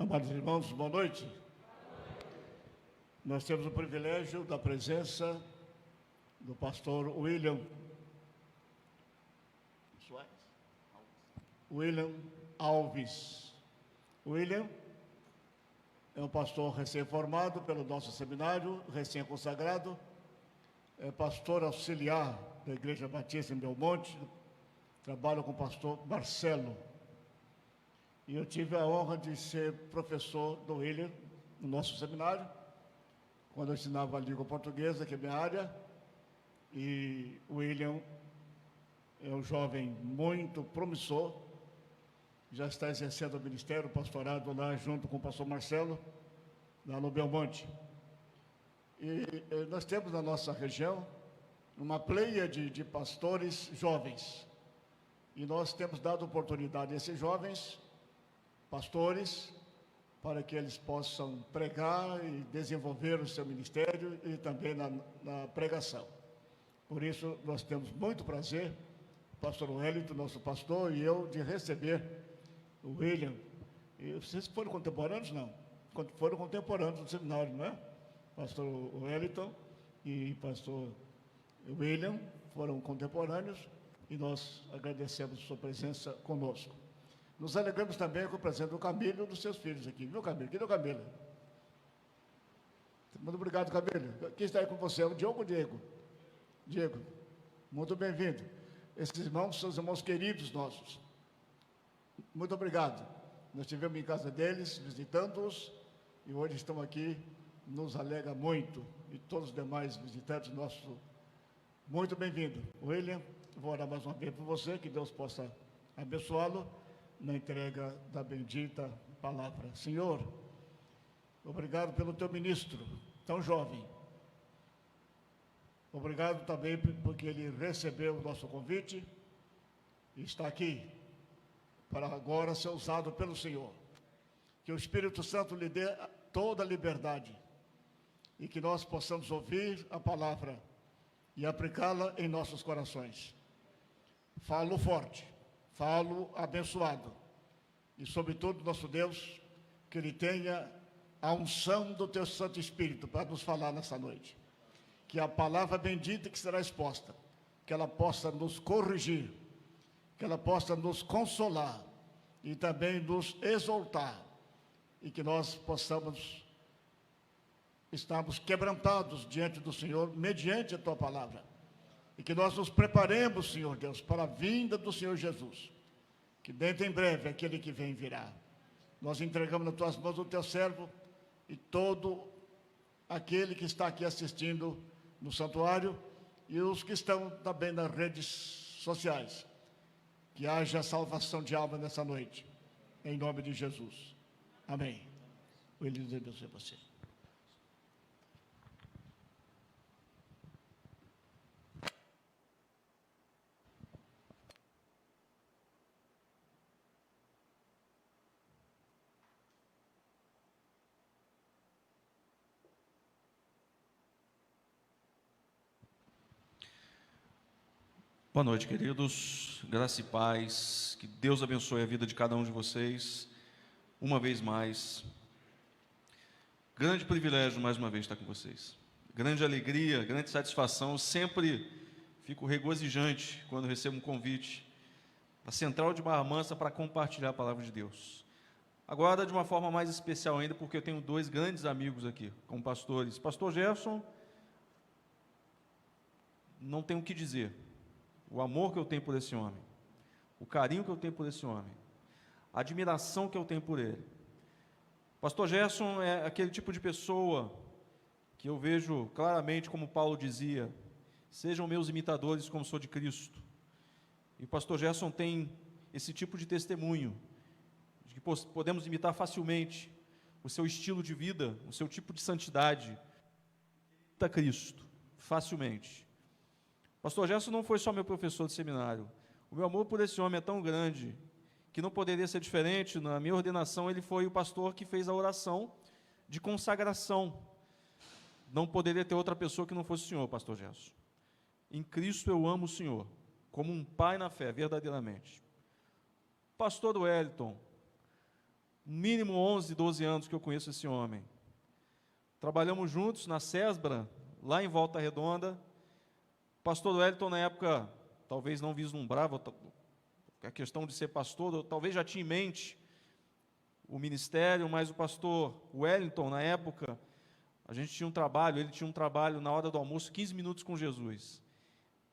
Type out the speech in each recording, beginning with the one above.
Amados irmãos, boa noite. Nós temos o privilégio da presença do pastor William Alves. William é um pastor recém-formado pelo nosso seminário, recém-consagrado, é pastor auxiliar da Igreja Batista em Belmonte, trabalha com o pastor Marcelo. E eu tive a honra de ser professor do William no nosso seminário, quando eu ensinava a língua portuguesa, que é minha área. E o William é um jovem muito promissor, já está exercendo o ministério, o pastorado lá junto com o pastor Marcelo, lá no Belmonte. E nós temos na nossa região uma pleiade de pastores jovens. E nós temos dado oportunidade a esses jovens pastores para que eles possam pregar e desenvolver o seu ministério e também na pregação. Por isso, nós temos muito prazer, o pastor Wellington, nosso pastor, e eu, de receber o William. E vocês foram contemporâneos? Não. Foram contemporâneos do seminário, não é? Pastor Wellington e pastor William foram contemporâneos e nós agradecemos a sua presença conosco. Nos alegramos também com o presente do Camilo e dos seus filhos aqui, viu, Camilo? Cadê o Camilo? Muito obrigado, Camilo. Quem está aí com você? É o Diogo ou o Diego? Diego, muito bem-vindo. Esses irmãos são os irmãos queridos nossos. Muito obrigado. Nós estivemos em casa deles, visitando-os, e hoje estão aqui, nos alegra muito. E todos os demais visitantes nossos, muito bem-vindo. William, vou orar mais uma vez por você, que Deus possa abençoá-lo na entrega da bendita palavra. Senhor, obrigado pelo teu ministro, tão jovem. Obrigado também porque ele recebeu o nosso convite e está aqui para agora ser usado pelo Senhor. Que o Espírito Santo lhe dê toda a liberdade e que nós possamos ouvir a palavra e aplicá-la em nossos corações. Falo forte, falo abençoado e, sobretudo, nosso Deus, que Ele tenha a unção do Teu Santo Espírito para nos falar nessa noite. Que a palavra bendita que será exposta, que ela possa nos corrigir, que ela possa nos consolar e também nos exaltar, e que nós possamos estarmos quebrantados diante do Senhor, mediante a Tua palavra, e que nós nos preparemos, Senhor Deus, para a vinda do Senhor Jesus, que dentro em breve aquele que vem virá. Nós entregamos nas Tuas mãos o Teu servo e todo aquele que está aqui assistindo no santuário e os que estão também nas redes sociais. Que haja salvação de alma nessa noite, em nome de Jesus. Amém. O Deus abençoe você. Boa noite, queridos, graça e paz, que Deus abençoe a vida de cada um de vocês, uma vez mais. Grande privilégio, mais uma vez, estar com vocês. Grande alegria, grande satisfação, eu sempre fico regozijante quando recebo um convite da Central de Barra Mansa para compartilhar a palavra de Deus. Agora, de uma forma mais especial ainda, porque eu tenho dois grandes amigos aqui, como pastores. Pastor Gerson, não tenho o que dizer. O amor que eu tenho por esse homem, o carinho que eu tenho por esse homem, a admiração que eu tenho por ele. Pastor Gerson é aquele tipo de pessoa que eu vejo claramente, como Paulo dizia, sejam meus imitadores como sou de Cristo. E o pastor Gerson tem esse tipo de testemunho, de que podemos imitar facilmente o seu estilo de vida, o seu tipo de santidade, imita Cristo, facilmente. Pastor Gerson não foi só meu professor de seminário. O meu amor por esse homem é tão grande que não poderia ser diferente. Na minha ordenação, ele foi o pastor que fez a oração de consagração. Não poderia ter outra pessoa que não fosse o Senhor, pastor Gerson. Em Cristo eu amo o Senhor, como um pai na fé, verdadeiramente. Pastor Wellington, mínimo 11, 12 anos que eu conheço esse homem. Trabalhamos juntos na Cesbra, lá em Volta Redonda. O pastor Wellington, na época, talvez não vislumbrava a questão de ser pastor, talvez já tinha em mente o ministério, mas o pastor Wellington, na época, a gente tinha um trabalho, ele tinha um trabalho na hora do almoço, 15 minutos com Jesus.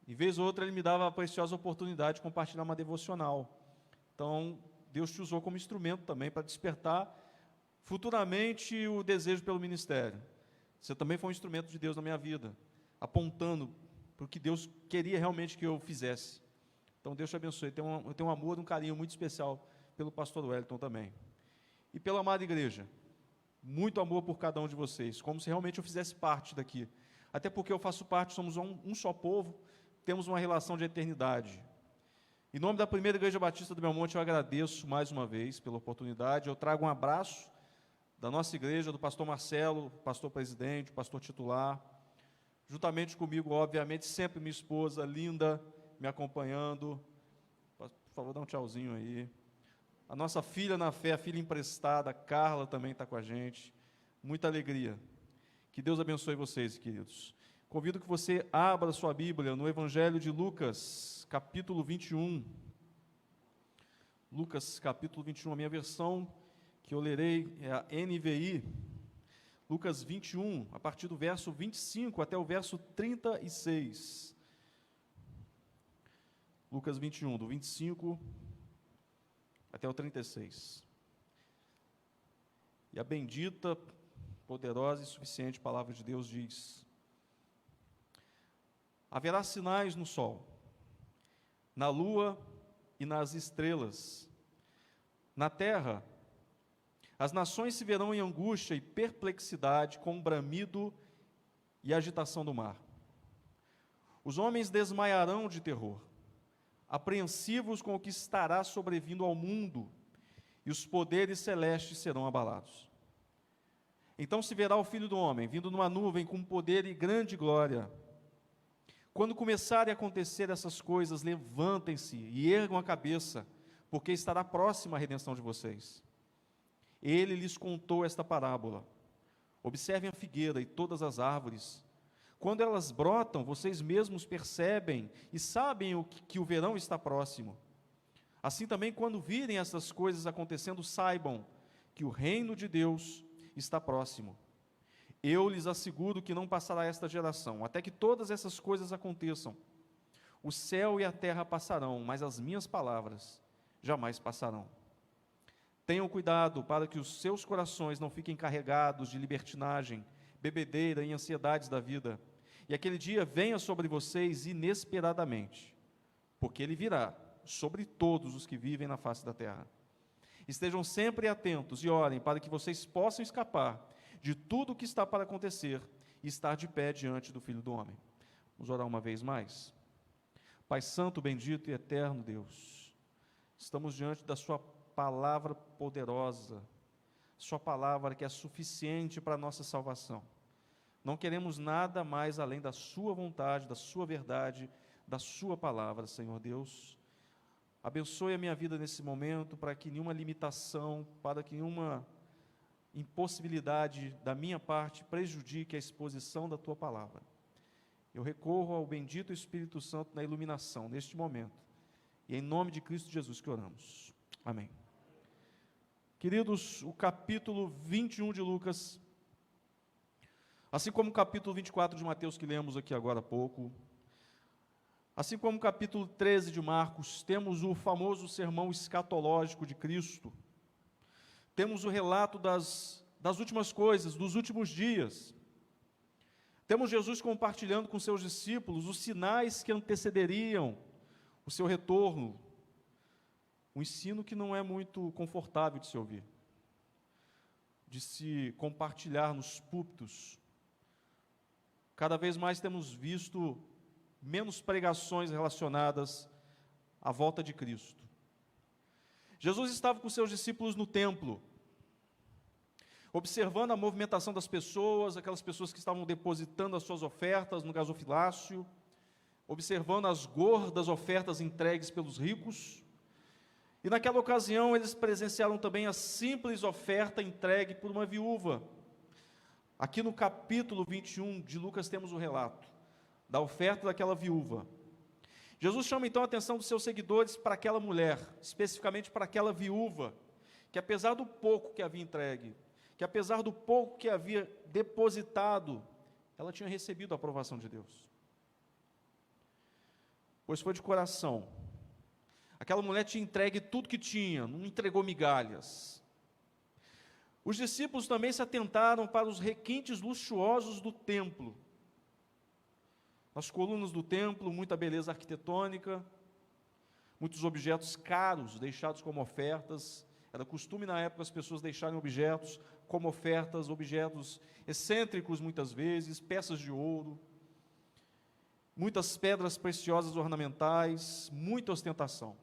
E vez ou outra ele me dava a preciosa oportunidade de compartilhar uma devocional. Então, Deus te usou como instrumento também para despertar futuramente o desejo pelo ministério. Você também foi um instrumento de Deus na minha vida, apontando para o que Deus queria realmente que eu fizesse. Então, Deus te abençoe. Eu tenho um amor, um carinho muito especial pelo pastor Wellington também. E pela amada igreja, muito amor por cada um de vocês, como se realmente eu fizesse parte daqui. Até porque eu faço parte, somos um só povo, temos uma relação de eternidade. Em nome da primeira Igreja Batista do Belmonte, eu agradeço mais uma vez pela oportunidade. Eu trago um abraço da nossa igreja, do pastor Marcelo, pastor presidente, pastor titular, juntamente comigo, obviamente, sempre minha esposa, Linda, me acompanhando. Por favor, dá um tchauzinho aí. A nossa filha na fé, a filha emprestada, Carla, também está com a gente. Muita alegria. Que Deus abençoe vocês, queridos. Convido que você abra sua Bíblia no Evangelho de Lucas, capítulo 21. Lucas, capítulo 21, a minha versão que eu lerei é a NVI. Lucas 21, a partir do verso 25 até o verso 36. Lucas 21, do 25 até o 36. E a bendita, poderosa e suficiente palavra de Deus diz: haverá sinais no sol, na lua e nas estrelas. Na terra, as nações se verão em angústia e perplexidade, com bramido e agitação do mar. Os homens desmaiarão de terror, apreensivos com o que estará sobrevindo ao mundo, e os poderes celestes serão abalados. Então se verá o Filho do Homem, vindo numa nuvem com poder e grande glória. Quando começarem a acontecer essas coisas, levantem-se e ergam a cabeça, porque estará próxima a redenção de vocês. Ele lhes contou esta parábola: observem a figueira e todas as árvores. Quando elas brotam, vocês mesmos percebem e sabem que o verão está próximo. Assim também, quando virem essas coisas acontecendo, saibam que o reino de Deus está próximo. Eu lhes asseguro que não passará esta geração, até que todas essas coisas aconteçam. O céu e a terra passarão, mas as minhas palavras jamais passarão. Tenham cuidado para que os seus corações não fiquem carregados de libertinagem, bebedeira e ansiedades da vida, e aquele dia venha sobre vocês inesperadamente, porque ele virá sobre todos os que vivem na face da terra. Estejam sempre atentos e orem para que vocês possam escapar de tudo o que está para acontecer e estar de pé diante do Filho do Homem. Vamos orar uma vez mais? Pai santo, bendito e eterno Deus, estamos diante da sua palavra poderosa, sua palavra que é suficiente para a nossa salvação. Não queremos nada mais além da sua vontade, da sua verdade, da sua palavra, Senhor Deus. Abençoe a minha vida nesse momento, para que nenhuma limitação, para que nenhuma impossibilidade da minha parte prejudique a exposição da tua palavra. Eu recorro ao bendito Espírito Santo na iluminação neste momento, e é em nome de Cristo Jesus que oramos. Amém. Queridos, o capítulo 21 de Lucas, assim como o capítulo 24 de Mateus que lemos aqui agora há pouco, assim como o capítulo 13 de Marcos, temos o famoso sermão escatológico de Cristo, temos o relato das últimas coisas, dos últimos dias, temos Jesus compartilhando com seus discípulos os sinais que antecederiam o seu retorno, um ensino que não é muito confortável de se ouvir, de se compartilhar nos púlpitos. Cada vez mais temos visto menos pregações relacionadas à volta de Cristo. Jesus estava com seus discípulos no templo, observando a movimentação das pessoas, aquelas pessoas que estavam depositando as suas ofertas no gasofilácio, observando as gordas ofertas entregues pelos ricos, E naquela ocasião eles presenciaram também a simples oferta entregue por uma viúva. Aqui no capítulo 21 de Lucas temos o relato da oferta daquela viúva. Jesus chama então a atenção dos seus seguidores para aquela mulher, especificamente para aquela viúva, que apesar do pouco que havia entregue, que apesar do pouco que havia depositado, ela tinha recebido a aprovação de Deus. Pois foi de coração. Aquela mulher tinha entregue tudo que tinha, não entregou migalhas. Os discípulos também se atentaram para os requintes luxuosos do templo. Nas colunas do templo, muita beleza arquitetônica, muitos objetos caros deixados como ofertas. Era costume na época as pessoas deixarem objetos como ofertas, objetos excêntricos muitas vezes, peças de ouro, muitas pedras preciosas ornamentais, muita ostentação.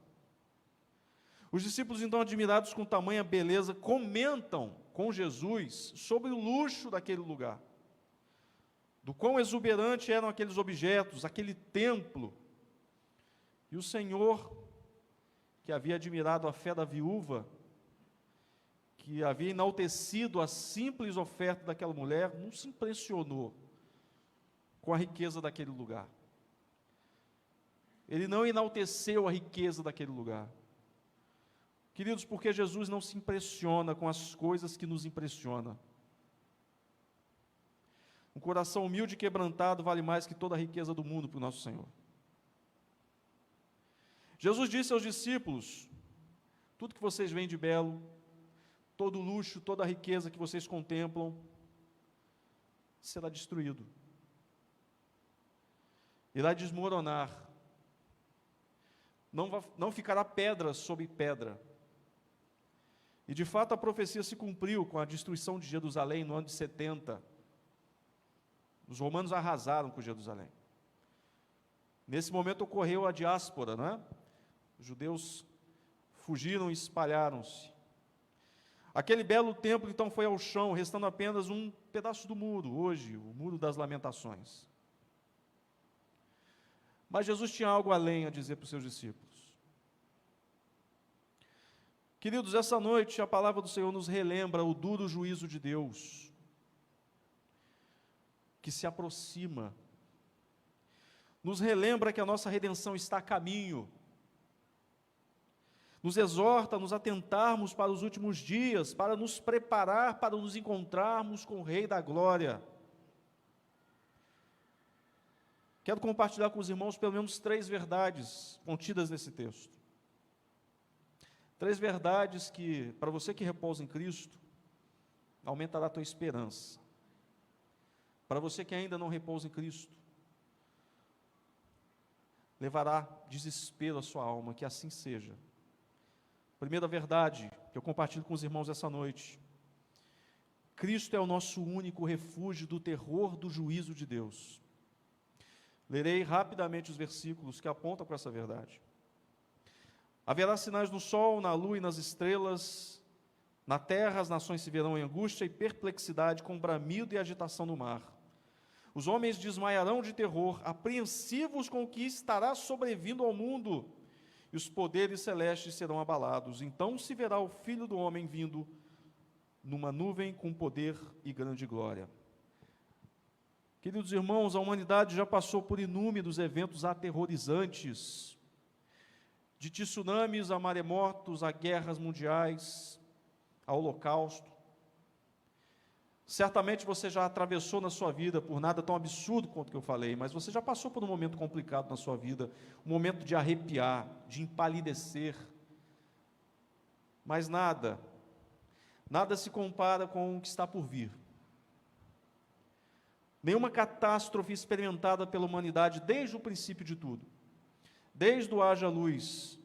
Os discípulos, então, admirados com tamanha beleza, comentam com Jesus sobre o luxo daquele lugar, do quão exuberante eram aqueles objetos, aquele templo. E o Senhor, que havia admirado a fé da viúva, que havia enaltecido a simples oferta daquela mulher, não se impressionou com a riqueza daquele lugar. Ele não enalteceu a riqueza daquele lugar. Queridos, porque Jesus não se impressiona com as coisas que nos impressionam. Um coração humilde e quebrantado vale mais que toda a riqueza do mundo para o nosso Senhor. Jesus disse aos discípulos: tudo que vocês veem de belo, todo o luxo, toda a riqueza que vocês contemplam, será destruído. Irá desmoronar. Não ficará pedra sobre pedra. E de fato a profecia se cumpriu com a destruição de Jerusalém no ano de 70. Os romanos arrasaram com Jerusalém. Nesse momento ocorreu a diáspora, não é? Os judeus fugiram e espalharam-se. Aquele belo templo então foi ao chão, restando apenas um pedaço do muro, hoje, o Muro das Lamentações. Mas Jesus tinha algo além a dizer para os seus discípulos. Queridos, essa noite a palavra do Senhor nos relembra o duro juízo de Deus, que se aproxima. Nos relembra que a nossa redenção está a caminho. Nos exorta a nos atentarmos para os últimos dias, para nos preparar, para nos encontrarmos com o Rei da Glória. Quero compartilhar com os irmãos pelo menos 3 verdades contidas nesse texto. 3 verdades que, para você que repousa em Cristo, aumentará a tua esperança. Para você que ainda não repousa em Cristo, levará desespero à sua alma, que assim seja. Primeira verdade que eu compartilho com os irmãos essa noite: Cristo é o nosso único refúgio do terror do juízo de Deus. Lerei rapidamente os versículos que apontam para essa verdade. Haverá sinais no sol, na lua e nas estrelas. Na terra as nações se verão em angústia e perplexidade, com bramido e agitação no mar. Os homens desmaiarão de terror, apreensivos com o que estará sobrevindo ao mundo, e os poderes celestes serão abalados. Então se verá o Filho do Homem vindo numa nuvem com poder e grande glória. Queridos irmãos, a humanidade já passou por inúmeros eventos aterrorizantes, de tsunamis a maremotos, a guerras mundiais, ao holocausto. Certamente você já atravessou na sua vida, por nada tão absurdo quanto que eu falei, mas você já passou por um momento complicado na sua vida, um momento de arrepiar, de empalidecer. Mas nada se compara com o que está por vir. Nenhuma catástrofe experimentada pela humanidade desde o princípio de tudo, desde o haja luz,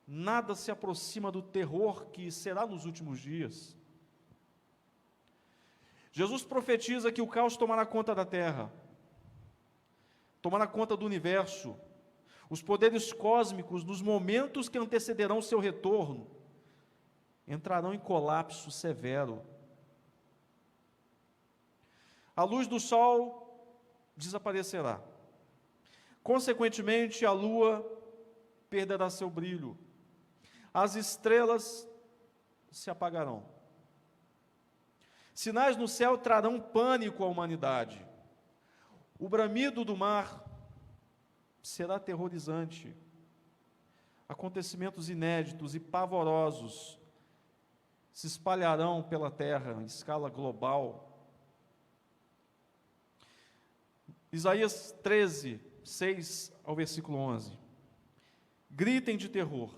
nada se aproxima do terror que será nos últimos dias. Jesus profetiza que o caos tomará conta da terra, tomará conta do universo. Os poderes cósmicos, nos momentos que antecederão seu retorno, entrarão em colapso severo. A luz do sol desaparecerá. Consequentemente, a lua perderá seu brilho. as estrelas se apagarão. Sinais no céu trarão pânico à humanidade. O bramido do mar será aterrorizante. Acontecimentos inéditos e pavorosos se espalharão pela terra em escala global. Isaías 13, 6 ao versículo 11. Gritem de terror,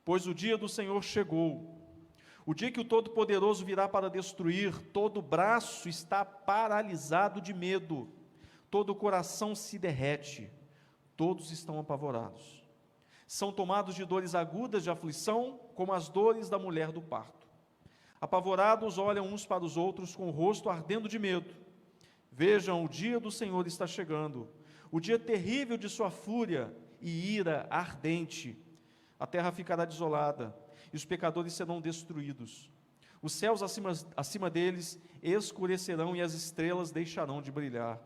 pois o dia do Senhor chegou, o dia que o Todo-Poderoso virá para destruir. Todo braço está paralisado de medo, todo o coração se derrete, todos estão apavorados. São tomados de dores agudas de aflição, como as dores da mulher do parto. Apavorados olham uns para os outros com o rosto ardendo de medo. Vejam, o dia do Senhor está chegando, o dia terrível de sua fúria e ira ardente. A terra ficará desolada, e os pecadores serão destruídos. Os céus acima deles escurecerão e as estrelas deixarão de brilhar.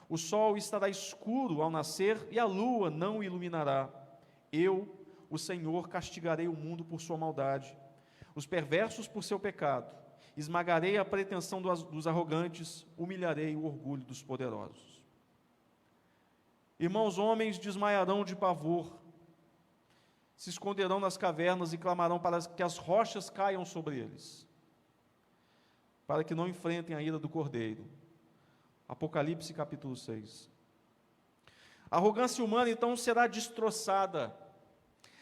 O sol estará escuro ao nascer e a lua não o iluminará. Eu, o Senhor, castigarei o mundo por sua maldade, os perversos por seu pecado. Esmagarei a pretensão dos arrogantes, humilharei o orgulho dos poderosos. Irmãos, homens desmaiarão de pavor, se esconderão nas cavernas e clamarão para que as rochas caiam sobre eles, para que não enfrentem a ira do Cordeiro. Apocalipse capítulo 6. A arrogância humana então será destroçada.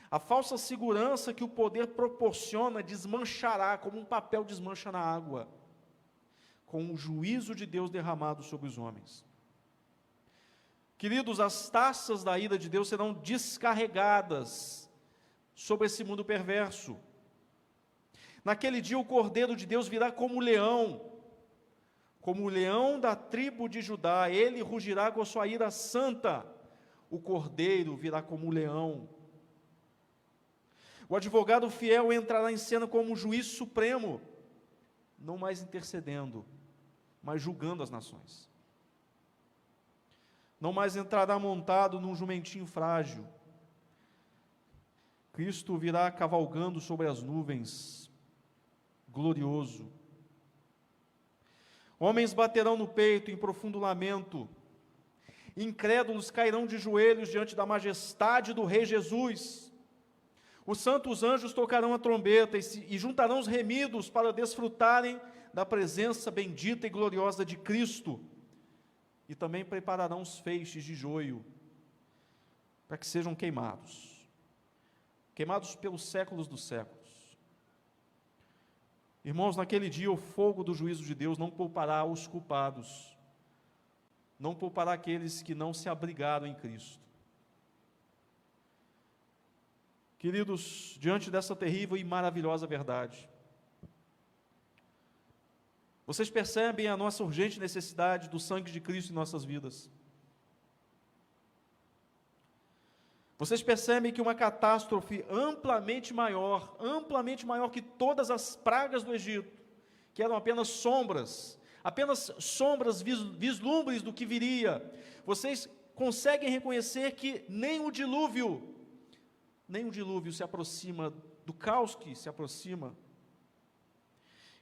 A falsa segurança que o poder proporciona desmanchará como um papel desmancha na água, com o juízo de Deus derramado sobre os homens. Queridos, as taças da ira de Deus serão descarregadas sobre esse mundo perverso. Naquele dia o Cordeiro de Deus virá como o leão da tribo de Judá. Ele rugirá com a sua ira santa. O Cordeiro virá como leão. O advogado fiel entrará em cena como um juiz supremo, não mais intercedendo, mas julgando as nações. Não mais entrará montado num jumentinho frágil. Cristo virá cavalgando sobre as nuvens, glorioso. Homens baterão no peito em profundo lamento. Incrédulos cairão de joelhos diante da majestade do Rei Jesus. Os santos anjos tocarão a trombeta e juntarão os remidos para desfrutarem da presença bendita e gloriosa de Cristo. E também prepararão os feixes de joio, para que sejam queimados pelos séculos dos séculos. Irmãos, naquele dia o fogo do juízo de Deus não poupará os culpados, não poupará aqueles que não se abrigaram em Cristo. Queridos, diante dessa terrível e maravilhosa verdade, vocês percebem a nossa urgente necessidade do sangue de Cristo em nossas vidas? Vocês percebem que uma catástrofe amplamente maior que todas as pragas do Egito, que eram apenas sombras, vislumbres do que viria, vocês conseguem reconhecer que nem o dilúvio se aproxima do caos que se aproxima,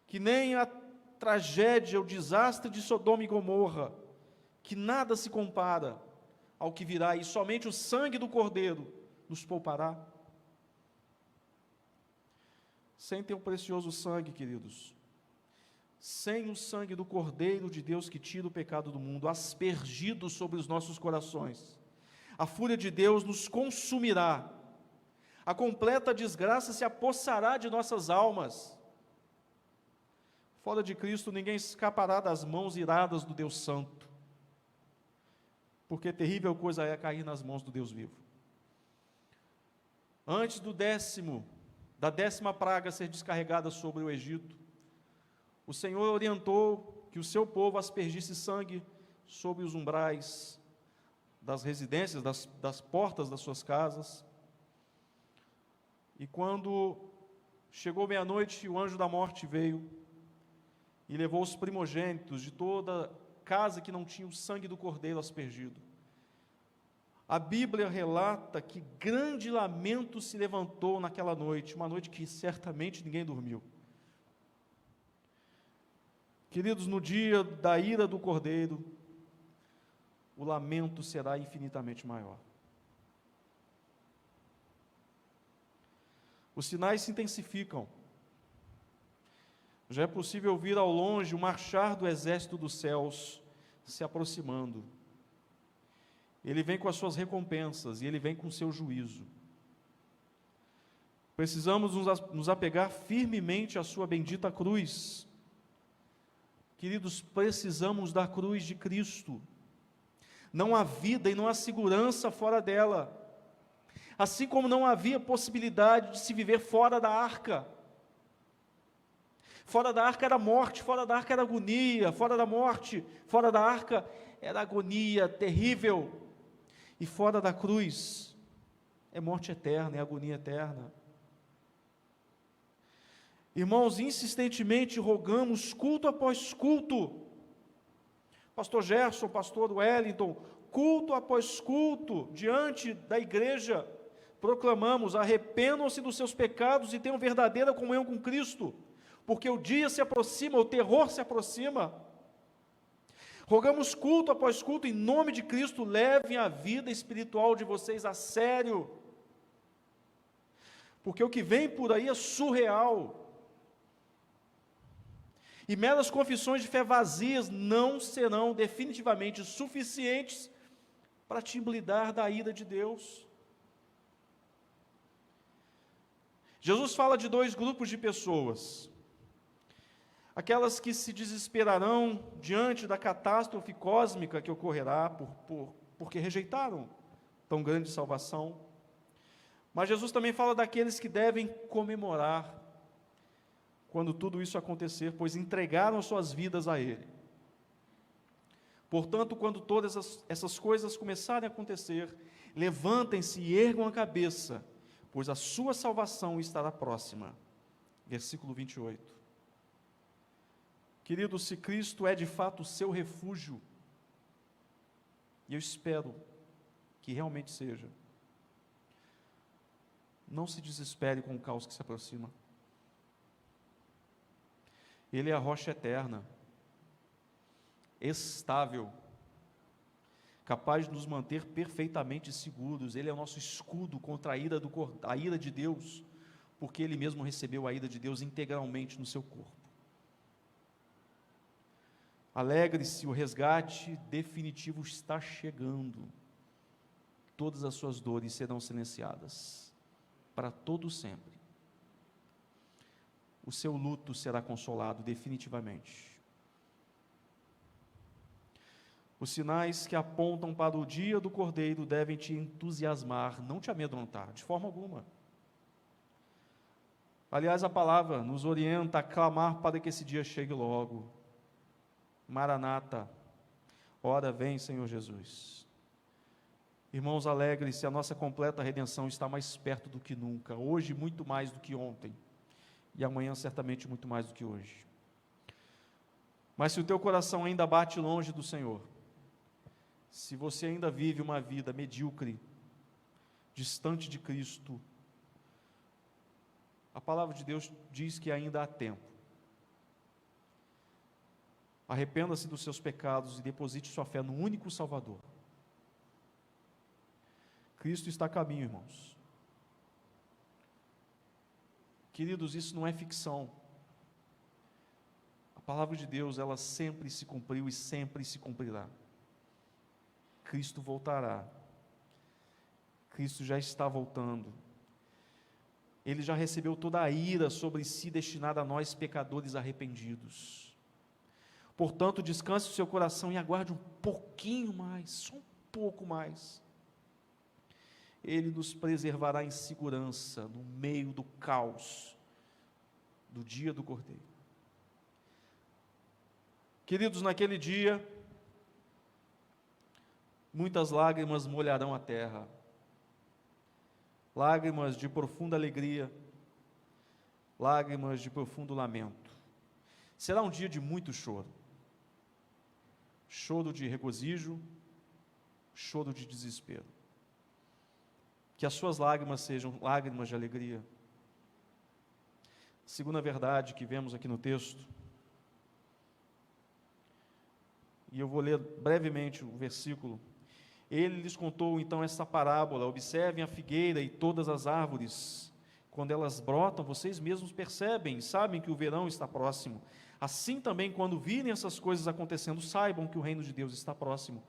que nem a tragédia, o desastre de Sodoma e Gomorra, que nada se compara ao que virá, e somente o sangue do Cordeiro nos poupará. Sem teu precioso sangue, queridos, sem o sangue do Cordeiro de Deus que tira o pecado do mundo, aspergido sobre os nossos corações, a fúria de Deus nos consumirá, a completa desgraça se apossará de nossas almas. Fora de Cristo, ninguém escapará das mãos iradas do Deus Santo, porque terrível coisa é cair nas mãos do Deus vivo. Antes da 10ª praga ser descarregada sobre o Egito, o Senhor orientou que o seu povo aspergisse sangue sobre os umbrais das residências, das portas das suas casas. E quando chegou meia-noite, o anjo da morte veio e levou os primogênitos de toda casa que não tinha o sangue do Cordeiro aspergido. A Bíblia relata que grande lamento se levantou naquela noite, uma noite que certamente ninguém dormiu. Queridos, no dia da ira do Cordeiro, o lamento será infinitamente maior. Os sinais se intensificam. Já é possível ouvir ao longe o marchar do exército dos céus se aproximando. Ele vem com as suas recompensas e ele vem com o seu juízo. Precisamos nos apegar firmemente à sua bendita cruz. Queridos, precisamos da cruz de Cristo. Não há vida e não há segurança fora dela. Assim como não havia possibilidade de se viver fora da arca. Fora da arca era morte, fora da arca era agonia, fora da morte, fora da arca era agonia terrível. E fora da cruz é morte eterna, é agonia eterna. Irmãos, insistentemente rogamos, culto após culto, pastor Gerson, pastor Wellington, culto após culto, diante da igreja, proclamamos: arrependam-se dos seus pecados e tenham verdadeira comunhão com Cristo, porque o dia se aproxima, o terror se aproxima. Rogamos culto após culto, em nome de Cristo, levem a vida espiritual de vocês a sério, porque o que vem por aí é surreal. E meras confissões de fé vazias não serão definitivamente suficientes para te blindar da ira de Deus. Jesus fala de dois grupos de pessoas: aquelas que se desesperarão diante da catástrofe cósmica que ocorrerá porque rejeitaram tão grande salvação. Mas Jesus também fala daqueles que devem comemorar quando tudo isso acontecer, pois entregaram suas vidas a Ele. Portanto, quando todas essas coisas começarem a acontecer, levantem-se e ergam a cabeça, pois a sua salvação estará próxima. Versículo 28. Querido, se Cristo é de fato o seu refúgio, e eu espero que realmente seja, não se desespere com o caos que se aproxima. Ele é a rocha eterna, estável, capaz de nos manter perfeitamente seguros. Ele é o nosso escudo contra a ira de Deus, porque Ele mesmo recebeu a ira de Deus integralmente no seu corpo. Alegre-se, o resgate definitivo está chegando. Todas as suas dores serão silenciadas, para todo sempre. O seu luto será consolado definitivamente. Os sinais que apontam para o dia do Cordeiro devem te entusiasmar, não te amedrontar, de forma alguma. Aliás, a palavra nos orienta a clamar para que esse dia chegue logo. Maranata, ora vem, Senhor Jesus. Irmãos, alegre-se, a nossa completa redenção está mais perto do que nunca, hoje muito mais do que ontem, e amanhã certamente muito mais do que hoje. Mas se o teu coração ainda bate longe do Senhor, se você ainda vive uma vida medíocre, distante de Cristo, a palavra de Deus diz que ainda há tempo. Arrependa-se dos seus pecados e deposite sua fé no único Salvador. Cristo está a caminho, irmãos. Queridos, isso não é ficção. A palavra de Deus, ela sempre se cumpriu e sempre se cumprirá. Cristo voltará. Cristo já está voltando. Ele já recebeu toda a ira sobre si destinada a nós, pecadores arrependidos. Portanto, descanse o seu coração e aguarde um pouquinho mais, só um pouco mais. Ele nos preservará em segurança no meio do caos do dia do Cordeiro. Queridos, naquele dia, muitas lágrimas molharão a terra, lágrimas de profunda alegria, lágrimas de profundo lamento. Será um dia de muito choro, choro de regozijo, choro de desespero. que as suas lágrimas sejam lágrimas de alegria. Segunda verdade que vemos aqui no texto, e eu vou ler brevemente o versículo. Ele lhes contou então esta parábola: observem a figueira e todas as árvores, quando elas brotam, vocês mesmos percebem e sabem que o verão está próximo. Assim também, quando virem essas coisas acontecendo, saibam que o reino de Deus está próximo.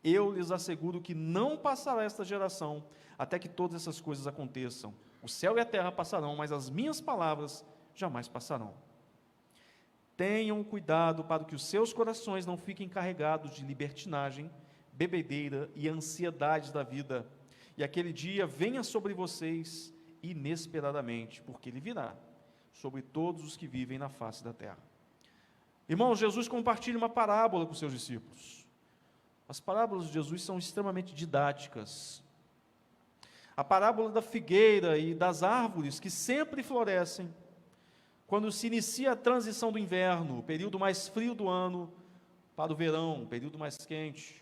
Eu lhes asseguro que não passará esta geração até que todas essas coisas aconteçam. O céu e a terra passarão, mas as minhas palavras jamais passarão. Tenham cuidado para que os seus corações não fiquem carregados de libertinagem, bebedeira e ansiedades da vida, e aquele dia venha sobre vocês inesperadamente, porque ele virá sobre todos os que vivem na face da terra. Irmãos, Jesus compartilha uma parábola com seus discípulos. As parábolas de Jesus são extremamente didáticas. A parábola da figueira e das árvores que sempre florescem quando se inicia a transição do inverno, o período mais frio do ano, para o verão, o período mais quente.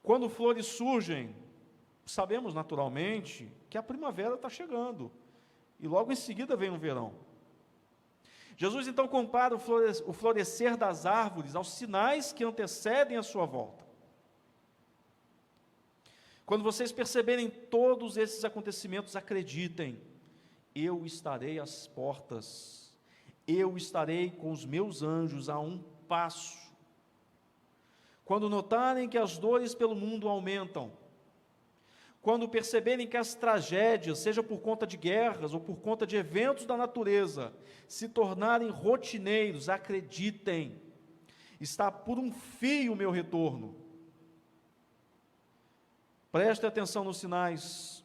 Quando flores surgem, sabemos naturalmente que a primavera está chegando, e logo em seguida vem o verão. Jesus então compara o florescer das árvores aos sinais que antecedem a sua volta. Quando vocês perceberem todos esses acontecimentos, acreditem, eu estarei às portas, eu estarei com os meus anjos a um passo. Quando notarem que as dores pelo mundo aumentam, quando perceberem que as tragédias, seja por conta de guerras ou por conta de eventos da natureza, se tornarem rotineiros, acreditem, está por um fio o meu retorno. Prestem atenção nos sinais,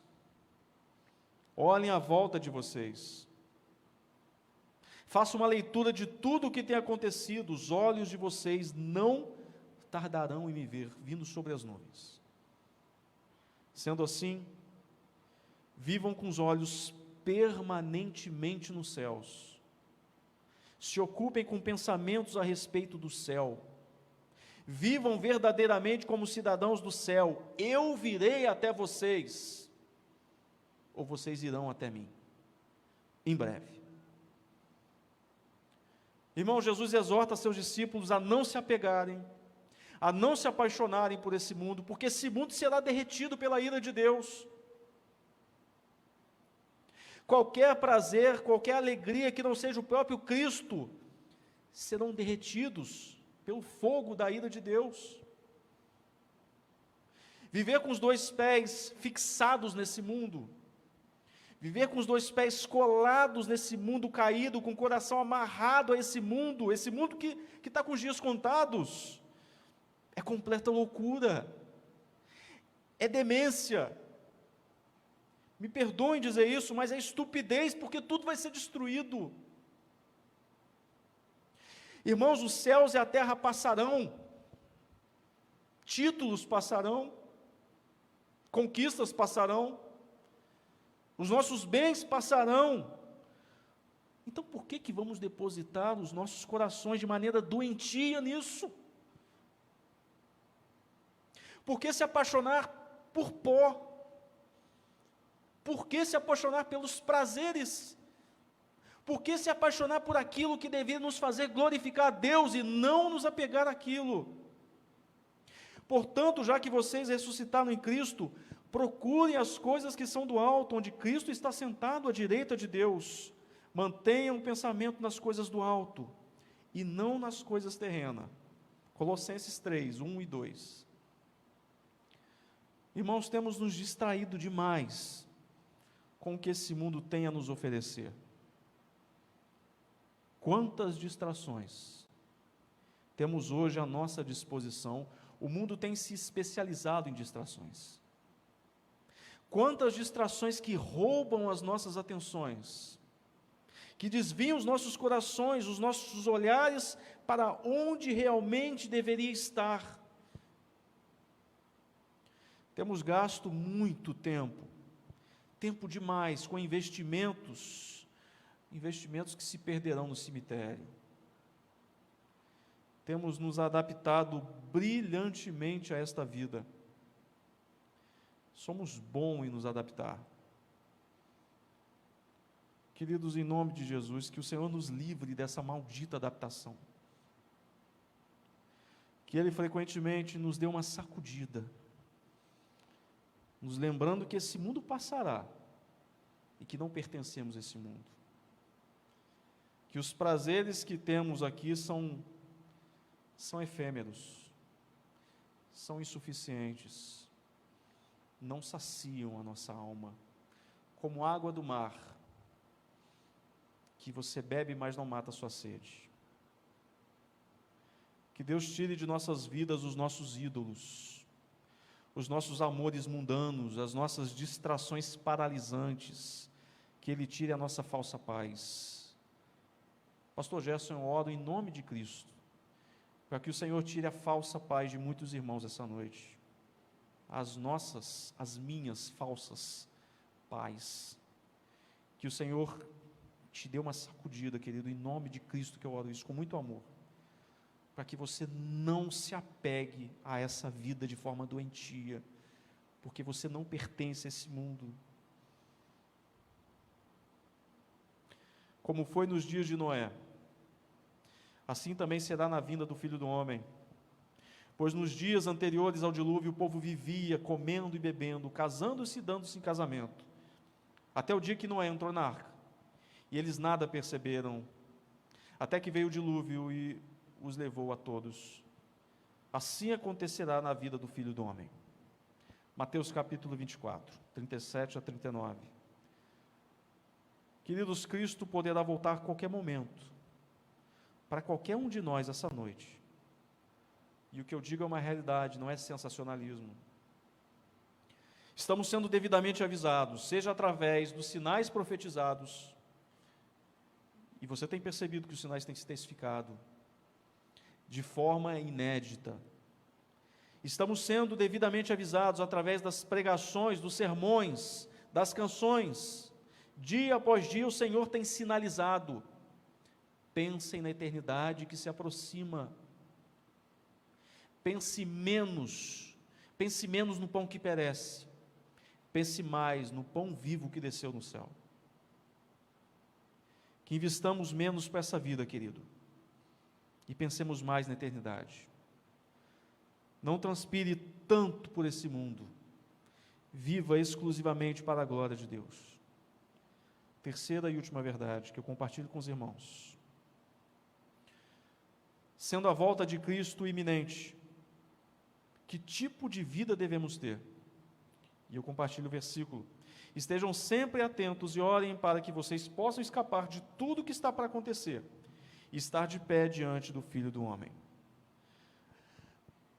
olhem à volta de vocês, façam uma leitura de tudo o que tem acontecido, os olhos de vocês não tardarão em me ver, vindo sobre as nuvens. Sendo assim, vivam com os olhos permanentemente nos céus, se ocupem com pensamentos a respeito do céu, vivam verdadeiramente como cidadãos do céu. Eu virei até vocês, ou vocês irão até mim, em breve. Irmão, Jesus exorta seus discípulos a não se apegarem, a não se apaixonarem por esse mundo, porque esse mundo será derretido pela ira de Deus. Qualquer prazer, qualquer alegria que não seja o próprio Cristo, serão derretidos pelo fogo da ira de Deus. Viver com os dois pés fixados nesse mundo, viver com os dois pés colados nesse mundo caído, com o coração amarrado a esse mundo que está com os dias contados, é completa loucura, é demência. Me perdoem dizer isso, mas é estupidez, porque tudo vai ser destruído. Irmãos, os céus e a terra passarão, títulos passarão, conquistas passarão, os nossos bens passarão. Então por que vamos depositar os nossos corações de maneira doentia nisso? Por que se apaixonar por pó? Por que se apaixonar pelos prazeres? Por que se apaixonar por aquilo que deveria nos fazer glorificar a Deus e não nos apegar àquilo? Portanto, já que vocês ressuscitaram em Cristo, procurem as coisas que são do alto, onde Cristo está sentado à direita de Deus. Mantenham o pensamento nas coisas do alto e não nas coisas terrenas. Colossenses 3, 1 e 2. Irmãos, temos nos distraído demais com o que esse mundo tem a nos oferecer. Quantas distrações temos hoje à nossa disposição? O mundo tem se especializado em distrações. Quantas distrações que roubam as nossas atenções, que desviam os nossos corações, os nossos olhares para onde realmente deveria estar. Temos gasto muito tempo demais com investimentos que se perderão no cemitério. Temos nos adaptado brilhantemente a esta vida, Somos bons em nos adaptar. Queridos, em nome de Jesus, que o Senhor nos livre dessa maldita adaptação. Que Ele frequentemente nos dê uma sacudida, nos lembrando que esse mundo passará e que não pertencemos a esse mundo. Que os prazeres que temos aqui são efêmeros, são insuficientes, não saciam a nossa alma, como água do mar, que você bebe, mas não mata a sua sede. Que Deus tire de nossas vidas os nossos ídolos, os nossos amores mundanos, as nossas distrações paralisantes, que Ele tire a nossa falsa paz. Pastor Gerson, eu oro em nome de Cristo, para que o Senhor tire a falsa paz de muitos irmãos essa noite, as minhas falsas paz. Que o Senhor te dê uma sacudida, querido, em nome de Cristo, que eu oro isso com muito amor, para que você não se apegue a essa vida de forma doentia, porque você não pertence a esse mundo. Como foi nos dias de Noé, assim também será na vinda do Filho do Homem. Pois nos dias anteriores ao dilúvio, o povo vivia comendo e bebendo, casando-se e dando-se em casamento, até o dia que Noé entrou na arca, e eles nada perceberam, até que veio o dilúvio e os levou a todos. Assim acontecerá na vida do Filho do Homem. Mateus capítulo 24, 37 a 39. Queridos, Cristo poderá voltar a qualquer momento, para qualquer um de nós essa noite. E o que eu digo é uma realidade, não é sensacionalismo. Estamos sendo devidamente avisados, seja através dos sinais profetizados, e você tem percebido que os sinais têm se intensificado, de forma inédita. Estamos sendo devidamente avisados através das pregações, dos sermões, das canções. Dia após dia o Senhor tem sinalizado: pensem na eternidade que se aproxima. Pense menos no pão que perece, pense mais no pão vivo que desceu no céu. Que investamos menos para essa vida, querido, e pensemos mais na eternidade. Não transpire tanto por esse mundo, viva exclusivamente para a glória de Deus. Terceira e última verdade que eu compartilho com os irmãos: sendo a volta de Cristo iminente, que tipo de vida devemos ter? E eu compartilho o versículo: estejam sempre atentos e orem para que vocês possam escapar de tudo que está para acontecer e estar de pé diante do Filho do Homem.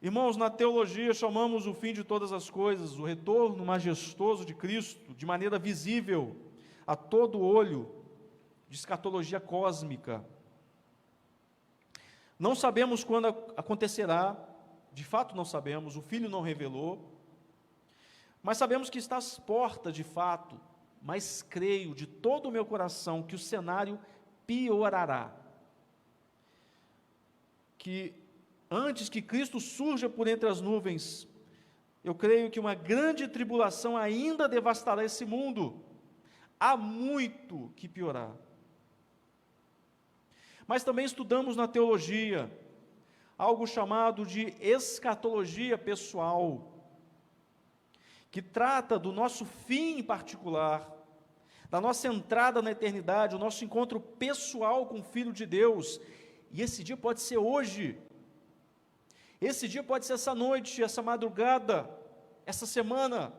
Irmãos, na teologia chamamos o fim de todas as coisas, o retorno majestoso de Cristo, de maneira visível a todo olho, de escatologia cósmica. Não sabemos quando acontecerá, de fato não sabemos, o Filho não revelou, mas sabemos que está às portas de fato, mas creio de todo o meu coração que o cenário piorará. Que antes que Cristo surja por entre as nuvens, eu creio que uma grande tribulação ainda devastará esse mundo. Há muito que piorar. Mas também estudamos na teologia algo chamado de escatologia pessoal, que trata do nosso fim em particular, da nossa entrada na eternidade, o nosso encontro pessoal com o Filho de Deus. E esse dia pode ser hoje, esse dia pode ser essa noite, essa madrugada, essa semana.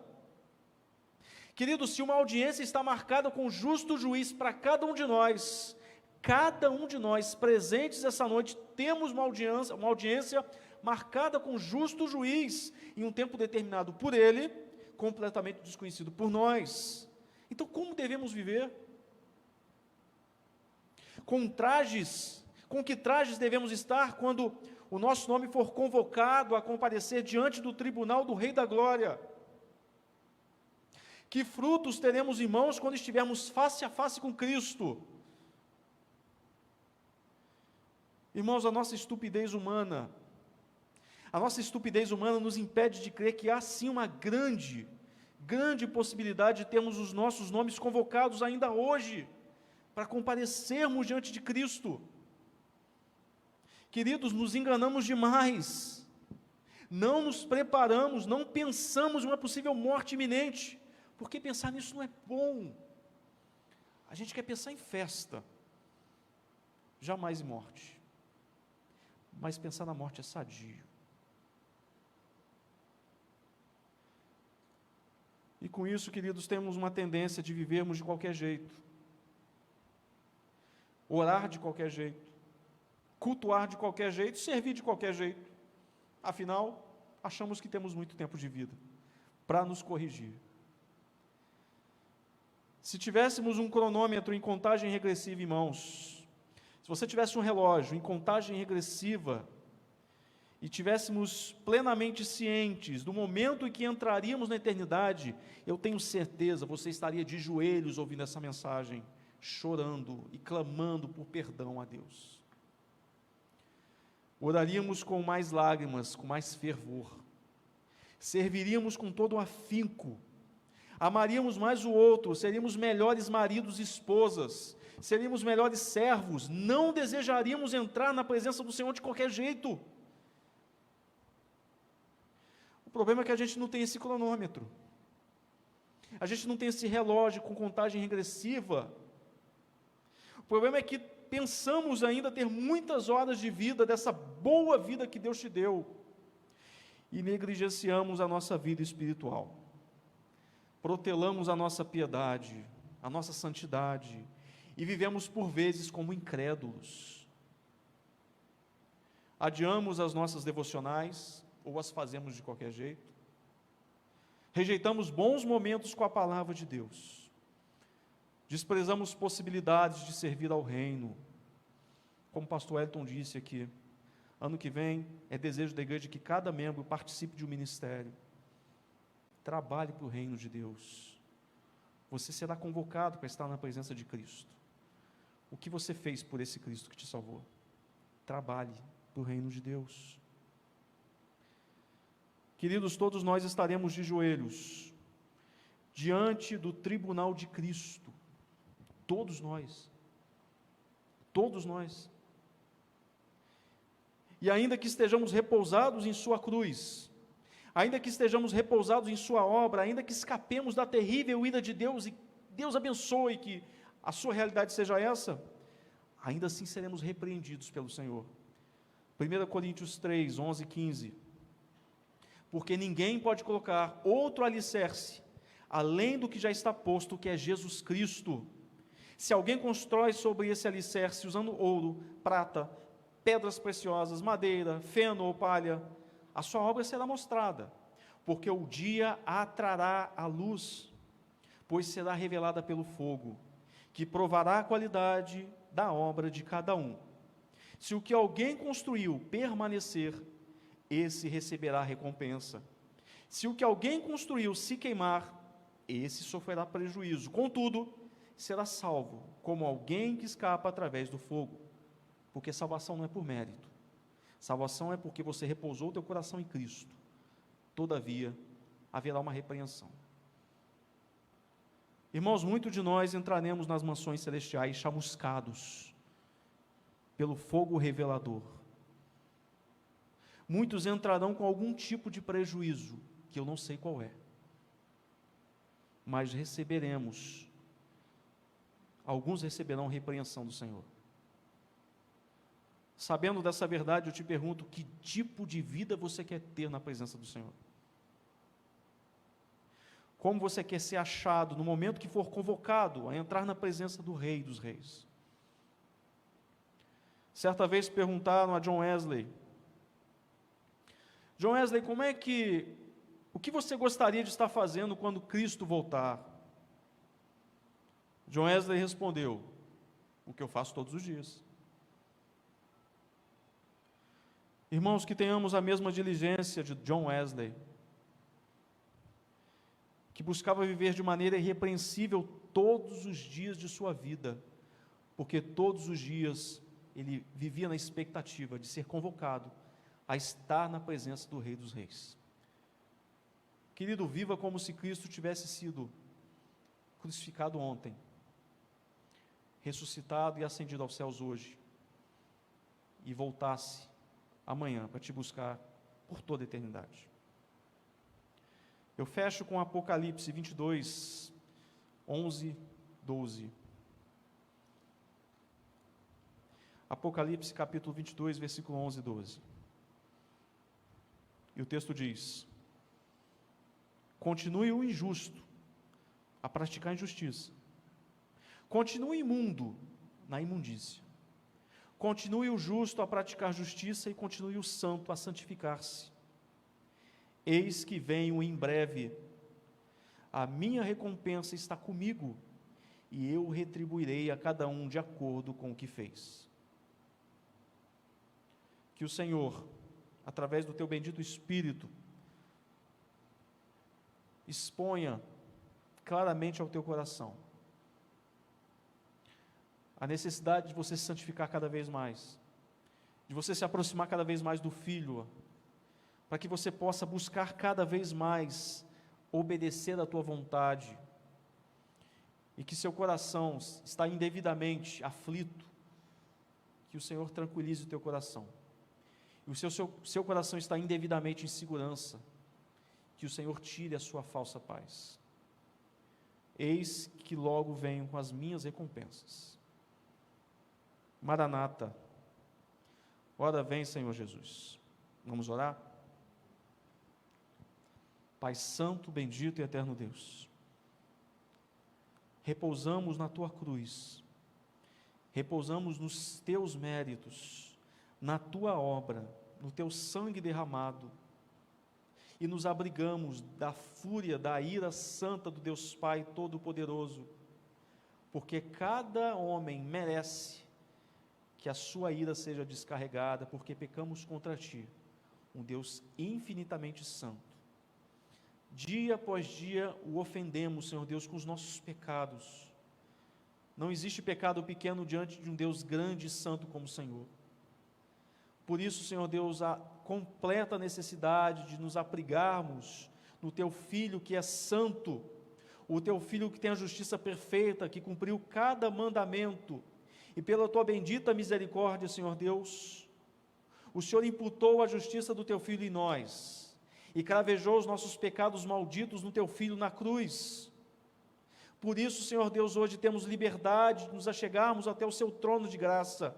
Querido, se uma audiência está marcada com justo juiz para cada um de nós presentes essa noite, temos uma audiência marcada com justo juiz, em um tempo determinado por ele, completamente desconhecido por nós. Então, como devemos viver? Com que trajes devemos estar quando o nosso nome for convocado a comparecer diante do tribunal do Rei da Glória? Que frutos teremos em mãos quando estivermos face a face com Cristo? Irmãos, a nossa estupidez humana nos impede de crer que há sim uma grande grande possibilidade de termos os nossos nomes convocados ainda hoje, para comparecermos diante de Cristo. Queridos, nos enganamos demais, não nos preparamos, não pensamos em uma possível morte iminente, porque pensar nisso não é bom. A gente quer pensar em festa, jamais em morte, mas pensar na morte é sadio. E com isso, queridos, temos uma tendência de vivermos de qualquer jeito, orar de qualquer jeito, cultuar de qualquer jeito, servir de qualquer jeito. Afinal, achamos que temos muito tempo de vida para nos corrigir. Se tivéssemos um cronômetro em contagem regressiva em mãos, se você tivesse um relógio em contagem regressiva e tivéssemos plenamente cientes do momento em que entraríamos na eternidade, eu tenho certeza, você estaria de joelhos ouvindo essa mensagem, chorando e clamando por perdão a Deus. Oraríamos com mais lágrimas, com mais fervor, serviríamos com todo o afinco, amaríamos mais o outro, seríamos melhores maridos e esposas, seríamos melhores servos, não desejaríamos entrar na presença do Senhor de qualquer jeito. O problema é que a gente não tem esse cronômetro, a gente não tem esse relógio com contagem regressiva. O problema é que pensamos ainda ter muitas horas de vida, dessa boa vida que Deus te deu, e negligenciamos a nossa vida espiritual, protelamos a nossa piedade, a nossa santidade, e vivemos por vezes como incrédulos. Adiamos as nossas devocionais, ou as fazemos de qualquer jeito, rejeitamos bons momentos com a palavra de Deus, desprezamos possibilidades de servir ao reino. Como o pastor Elton disse aqui, ano que vem é desejo da igreja que cada membro participe de um ministério, trabalhe para o reino de Deus. Você será convocado para estar na presença de Cristo. O que você fez por esse Cristo que te salvou? Trabalhe para o reino de Deus. Queridos, todos nós estaremos de joelhos diante do tribunal de Cristo. Todos nós. Todos nós. E ainda que estejamos repousados em sua cruz, ainda que estejamos repousados em sua obra, ainda que escapemos da terrível ira de Deus, e Deus abençoe que a sua realidade seja essa, ainda assim seremos repreendidos pelo Senhor. 1 Coríntios 3, 11 e 15. Porque ninguém pode colocar outro alicerce, além do que já está posto, que é Jesus Cristo. Se alguém constrói sobre esse alicerce usando ouro, prata, pedras preciosas, madeira, feno ou palha, a sua obra será mostrada, porque o dia a trará à luz, pois será revelada pelo fogo, que provará a qualidade da obra de cada um. Se o que alguém construiu permanecer, esse receberá recompensa. Se o que alguém construiu se queimar, esse sofrerá prejuízo. Contudo, será salvo, como alguém que escapa através do fogo. Porque salvação não é por mérito. Salvação é porque você repousou o teu coração em Cristo. Todavia, haverá uma repreensão. Irmãos, muitos de nós entraremos nas mansões celestiais chamuscados pelo fogo revelador. Muitos entrarão com algum tipo de prejuízo, que eu não sei qual é. Mas receberemos, alguns receberão repreensão do Senhor. Sabendo dessa verdade, eu te pergunto, que tipo de vida você quer ter na presença do Senhor? Como você quer ser achado no momento que for convocado a entrar na presença do Rei dos Reis? Certa vez perguntaram a John Wesley, o que você gostaria de estar fazendo quando Cristo voltar? John Wesley respondeu, o que eu faço todos os dias. Irmãos, que tenhamos a mesma diligência de John Wesley, que buscava viver de maneira irrepreensível todos os dias de sua vida, porque todos os dias ele vivia na expectativa de ser convocado a estar na presença do Rei dos Reis. Querido, viva como se Cristo tivesse sido crucificado ontem, ressuscitado e ascendido aos céus hoje, e voltasse amanhã para te buscar por toda a eternidade. Eu fecho com Apocalipse 22, 11, 12. Apocalipse capítulo 22, versículo 11 e 12. E o texto diz: continue o injusto a praticar injustiça, continue o imundo na imundícia, continue o justo a praticar justiça e continue o santo a santificar-se. Eis que venho em breve, a minha recompensa está comigo, e eu retribuirei a cada um de acordo com o que fez. Que o Senhor, através do teu bendito Espírito, exponha claramente ao teu coração a necessidade de você se santificar cada vez mais, de você se aproximar cada vez mais do Filho, para que você possa buscar cada vez mais obedecer à tua vontade, e que seu coração está indevidamente aflito, que o Senhor tranquilize o teu coração, e o seu coração está indevidamente em segurança, que o Senhor tire a sua falsa paz. Eis que logo venho com as minhas recompensas. Maranata, ora vem, Senhor Jesus. Vamos orar? Pai santo, bendito e eterno Deus, repousamos na tua cruz, repousamos nos teus méritos, na tua obra, no teu sangue derramado, e nos abrigamos da fúria, da ira santa do Deus Pai Todo-Poderoso, porque cada homem merece que a sua ira seja descarregada, porque pecamos contra ti, um Deus infinitamente santo. Dia após dia o ofendemos, Senhor Deus, com os nossos pecados. Não existe pecado pequeno diante de um Deus grande e santo como o Senhor. Por isso, Senhor Deus, a completa necessidade de nos abrigarmos no Teu Filho que é santo, o Teu Filho que tem a justiça perfeita, que cumpriu cada mandamento, e pela Tua bendita misericórdia, Senhor Deus, o Senhor imputou a justiça do Teu Filho em nós, e cravejou os nossos pecados malditos no Teu Filho na cruz. Por isso, Senhor Deus, hoje temos liberdade de nos achegarmos até o Seu trono de graça,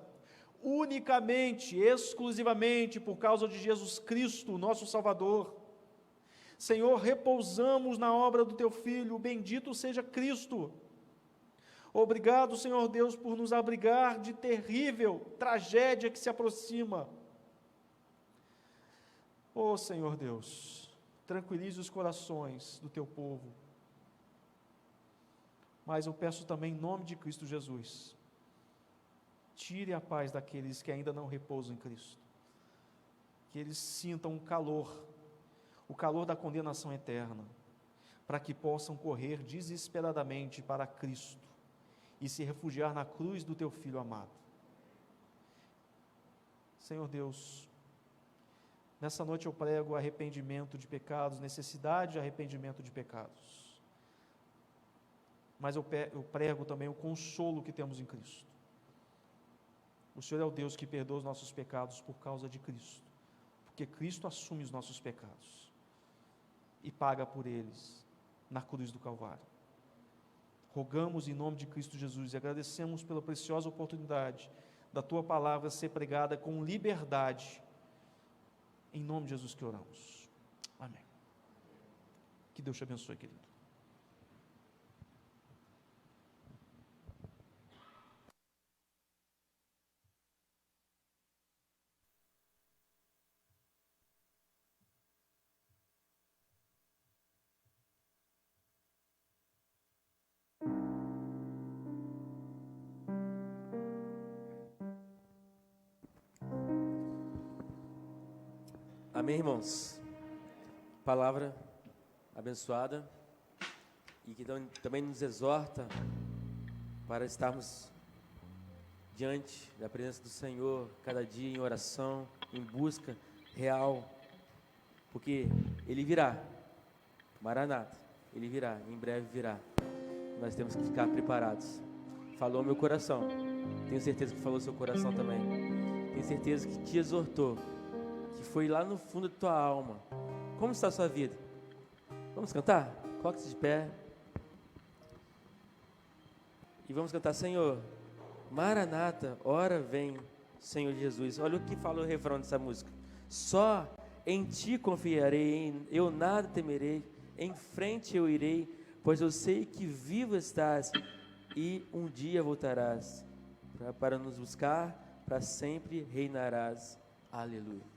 unicamente, exclusivamente por causa de Jesus Cristo, nosso Salvador. Senhor, repousamos na obra do Teu Filho, bendito seja Cristo. Obrigado, Senhor Deus, por nos abrigar de terrível tragédia que se aproxima. Oh, Senhor Deus, tranquilize os corações do Teu povo. Mas eu peço também em nome de Cristo Jesus, tire a paz daqueles que ainda não repousam em Cristo, que eles sintam o calor da condenação eterna, para que possam correr desesperadamente para Cristo e se refugiar na cruz do Teu Filho amado. Senhor Deus, nessa noite eu prego arrependimento de pecados, necessidade de arrependimento de pecados, mas eu prego também o consolo que temos em Cristo. O Senhor é o Deus que perdoa os nossos pecados por causa de Cristo, porque Cristo assume os nossos pecados e paga por eles na cruz do Calvário. Rogamos em nome de Cristo Jesus e agradecemos pela preciosa oportunidade da Tua palavra ser pregada com liberdade. Em nome de Jesus que oramos. Amém. Que Deus te abençoe, querido. Amém, irmãos? Palavra abençoada e que também nos exorta para estarmos diante da presença do Senhor cada dia em oração, em busca real, porque Ele virá Maranata, Ele virá, em breve virá. Nós temos que ficar preparados. Falou meu coração, tenho certeza que falou seu coração também. Tenho certeza que te exortou, que foi lá no fundo da tua alma. Como está a sua vida? Vamos cantar? Coloque-se de pé. E vamos cantar, Senhor, Maranata, ora vem, Senhor Jesus. Olha o que fala o refrão dessa música. Só em Ti confiarei, eu nada temerei, em frente eu irei, pois eu sei que vivo estás e um dia voltarás para nos buscar, para sempre reinarás. Aleluia.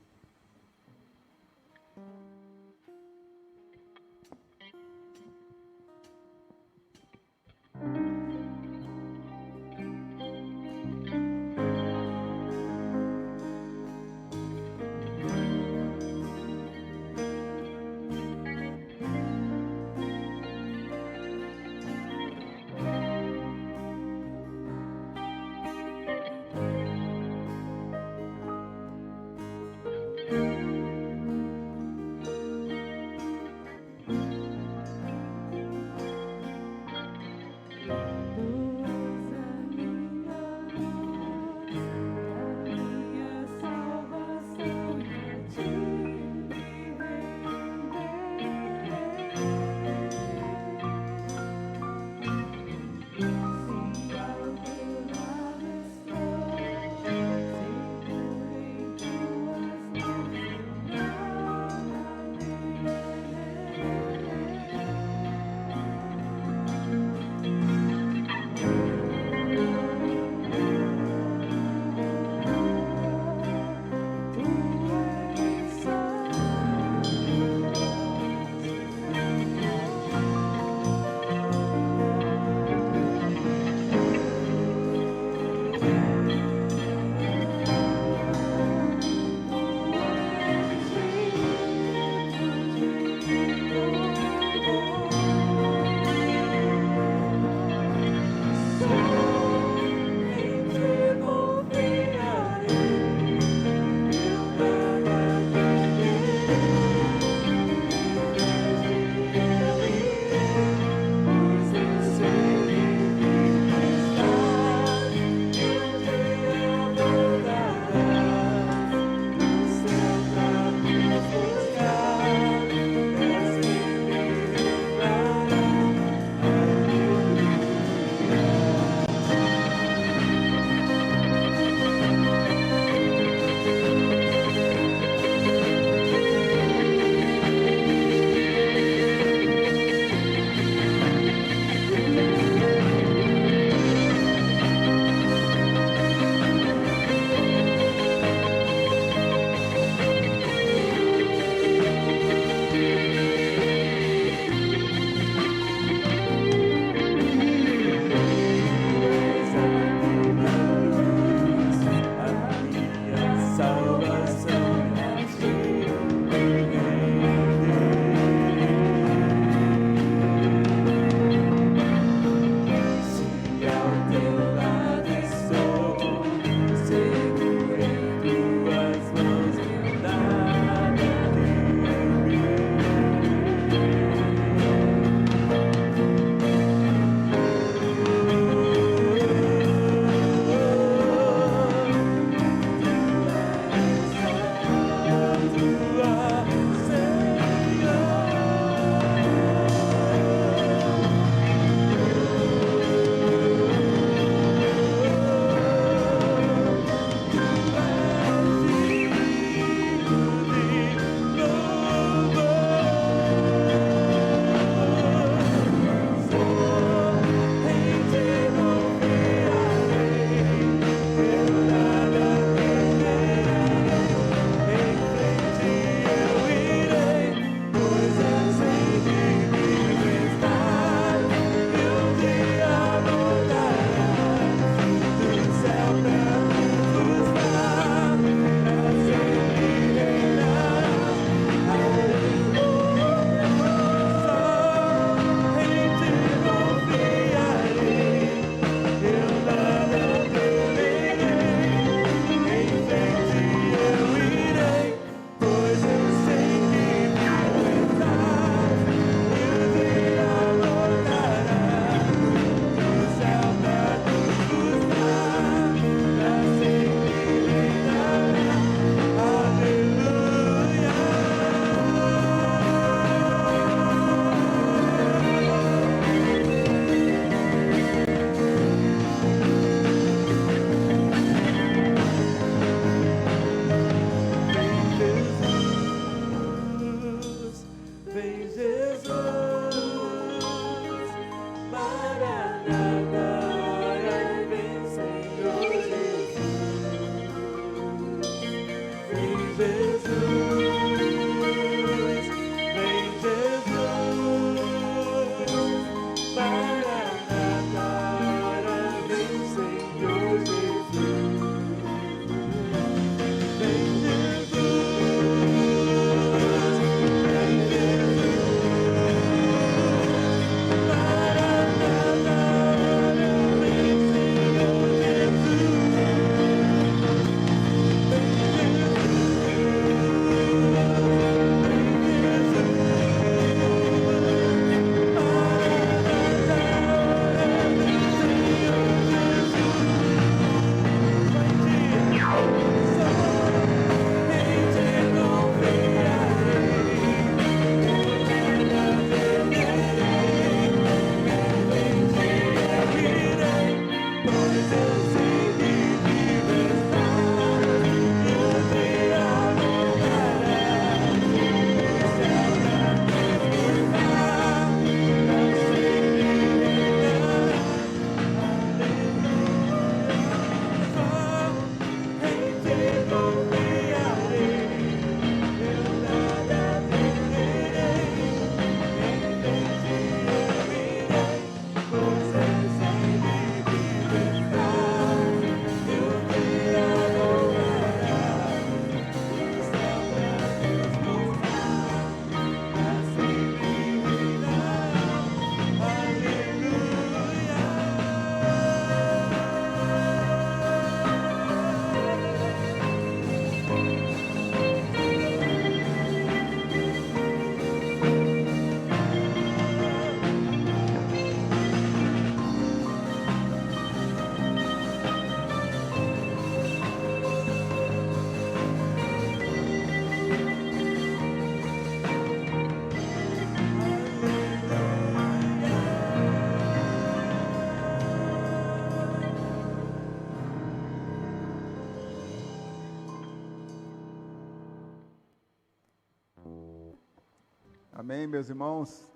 Amém, meus irmãos?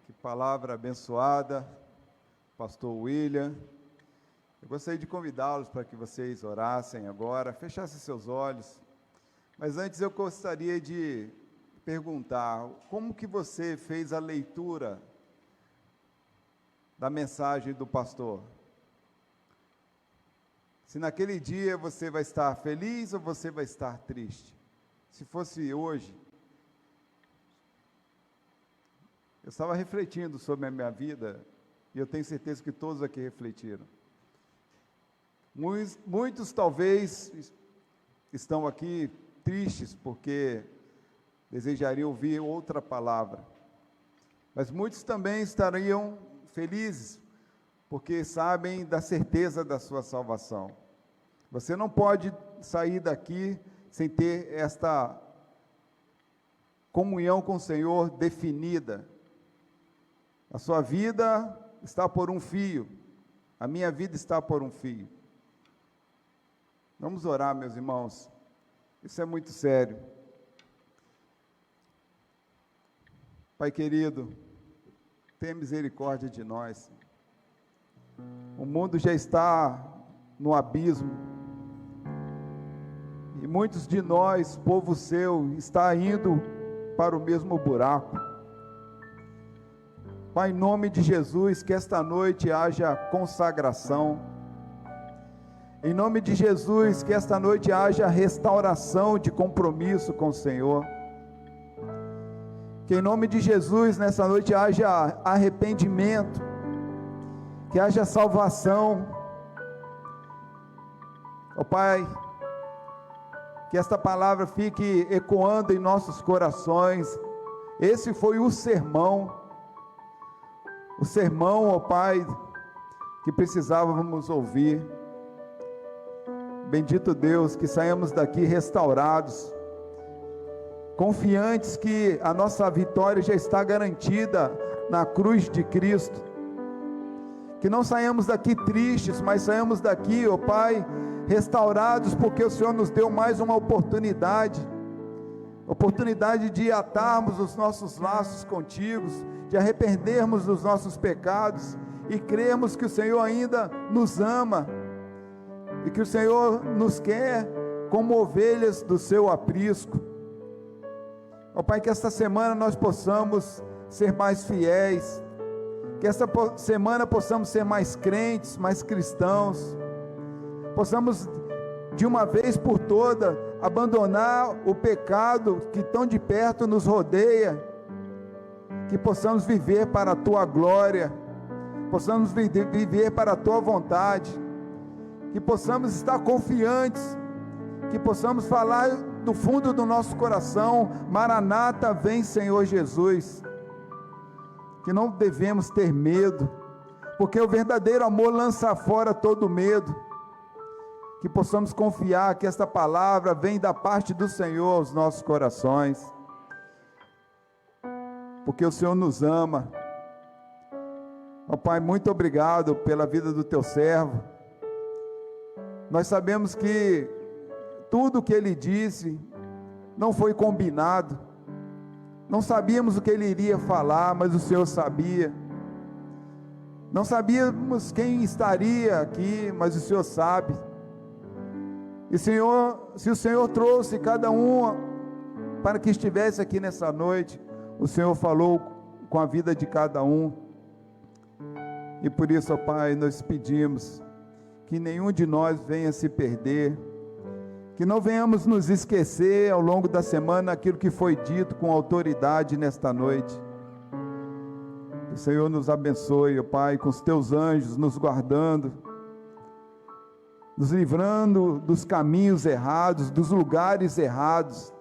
Que palavra abençoada, pastor William. Eu gostaria de convidá-los para que vocês orassem agora, fechassem seus olhos. Mas antes eu gostaria de perguntar, como que você fez a leitura da mensagem do pastor? Se naquele dia você vai estar feliz ou você vai estar triste? Se fosse hoje, eu estava refletindo sobre a minha vida, e eu tenho certeza que todos aqui refletiram. Muitos talvez estão aqui tristes, porque desejariam ouvir outra palavra. Mas muitos também estariam felizes, porque sabem da certeza da sua salvação. Você não pode sair daqui sem ter esta comunhão com o Senhor definida. A sua vida está por um fio, a minha vida está por um fio. Vamos orar, meus irmãos, isso é muito sério. Pai querido, tenha misericórdia de nós. O mundo já está no abismo, e muitos de nós, povo seu, está indo para o mesmo buraco. Pai, em nome de Jesus, que esta noite haja consagração. Em nome de Jesus, que esta noite haja restauração de compromisso com o Senhor. Que em nome de Jesus, nessa noite haja arrependimento, que haja salvação. Ó Pai, que esta palavra fique ecoando em nossos corações. Esse foi o sermão, ó Pai, que precisávamos ouvir. Bendito Deus, que saímos daqui restaurados, confiantes que a nossa vitória já está garantida na cruz de Cristo. Que não saímos daqui tristes, mas saímos daqui, ó Pai, restaurados, porque o Senhor nos deu mais uma oportunidade de atarmos os nossos laços contigo, de arrependermos dos nossos pecados e cremos que o Senhor ainda nos ama e que o Senhor nos quer como ovelhas do seu aprisco. Ó Pai, que esta semana nós possamos ser mais fiéis, que esta semana possamos ser mais crentes, mais cristãos, possamos de uma vez por toda abandonar o pecado que tão de perto nos rodeia, que possamos viver para a Tua glória, possamos viver para a Tua vontade, que possamos estar confiantes, que possamos falar do fundo do nosso coração: Maranata, vem Senhor Jesus. Que não devemos ter medo, porque o verdadeiro amor lança fora todo medo. Que possamos confiar que esta palavra vem da parte do Senhor aos nossos corações, porque o Senhor nos ama. Ó Pai, muito obrigado pela vida do Teu servo. Nós sabemos que tudo o que ele disse não foi combinado, não sabíamos o que ele iria falar, mas o Senhor sabia. Não sabíamos quem estaria aqui, mas o Senhor sabe. E Senhor, se o Senhor trouxe cada um para que estivesse aqui nessa noite, o Senhor falou com a vida de cada um. E por isso, ó Pai, nós pedimos que nenhum de nós venha se perder, que não venhamos nos esquecer ao longo da semana aquilo que foi dito com autoridade nesta noite. Que o Senhor nos abençoe, ó Pai, com os Teus anjos nos guardando, nos livrando dos caminhos errados, dos lugares errados.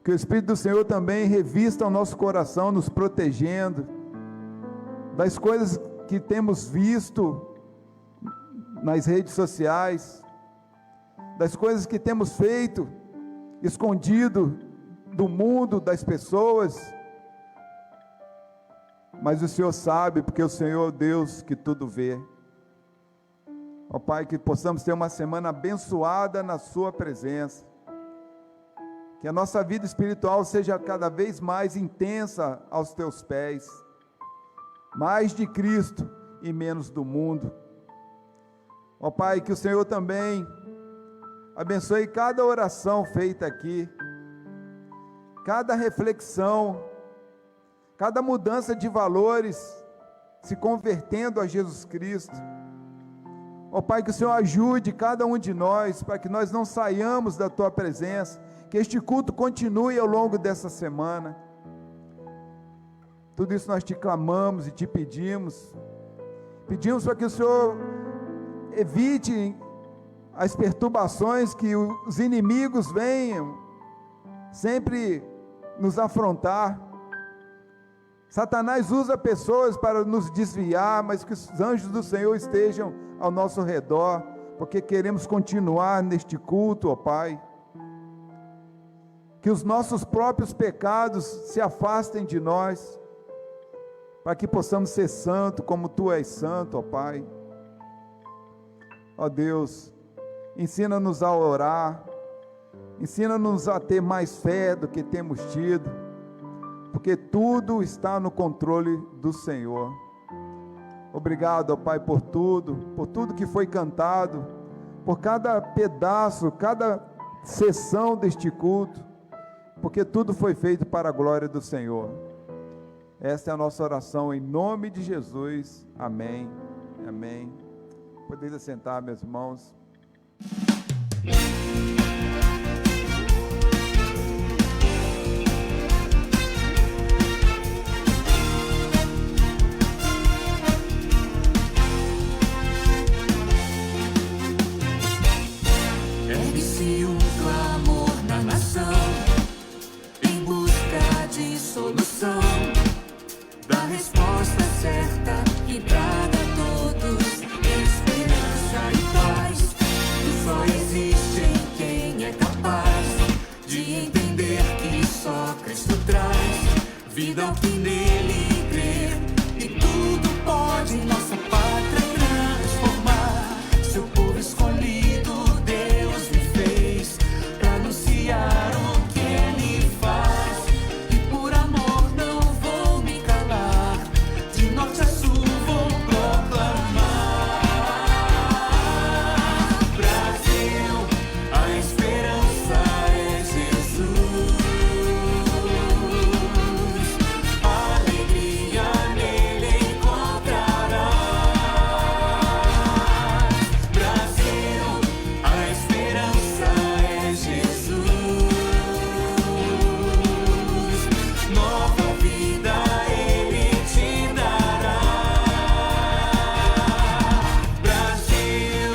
Que o Espírito do Senhor também revista o nosso coração, nos protegendo das coisas que temos visto nas redes sociais, das coisas que temos feito, escondido do mundo, das pessoas. Mas o Senhor sabe, porque o Senhor é Deus que tudo vê. Ó Pai, que possamos ter uma semana abençoada na Sua presença, Que a nossa vida espiritual seja cada vez mais intensa aos teus pés. Mais de Cristo e menos do mundo. Ó Pai, que o Senhor também abençoe cada oração feita aqui, cada reflexão, cada mudança de valores, se convertendo a Jesus Cristo. Ó Pai, que o Senhor ajude cada um de nós, para que nós não saiamos da Tua presença, que este culto continue ao longo dessa semana. Tudo isso nós te clamamos e te pedimos para que o Senhor evite as perturbações que os inimigos venham sempre nos afrontar. Satanás usa pessoas para nos desviar, mas que os anjos do Senhor estejam ao nosso redor, porque queremos continuar neste culto, ó Pai. Que os nossos próprios pecados se afastem de nós, para que possamos ser santos como Tu és santo, ó Pai. Ó Deus, ensina-nos a orar, ensina-nos a ter mais fé do que temos tido, porque tudo está no controle do Senhor. Obrigado, ó Pai, por tudo que foi cantado, por cada pedaço, cada sessão deste culto, porque tudo foi feito para a glória do Senhor. Esta é a nossa oração em nome de Jesus. Amém. Amém. Podeis assentar, meus irmãos. Ergue-se um clamor na nação, em busca de solução, da resposta certa que traga a todos esperança e paz. E só existe em quem é capaz de entender que só Cristo traz vida ao que nele crer, e tudo pode nossa pátria transformar. Seu povo escolhido Deus me fez para anunciar o que Ele faz, e por amor não vou me calar, de norte a sul vou proclamar. Brasil, a esperança é Jesus, alegria nele encontrarás. Brasil, a esperança é Jesus, nova vida Ele te dará. Brasil,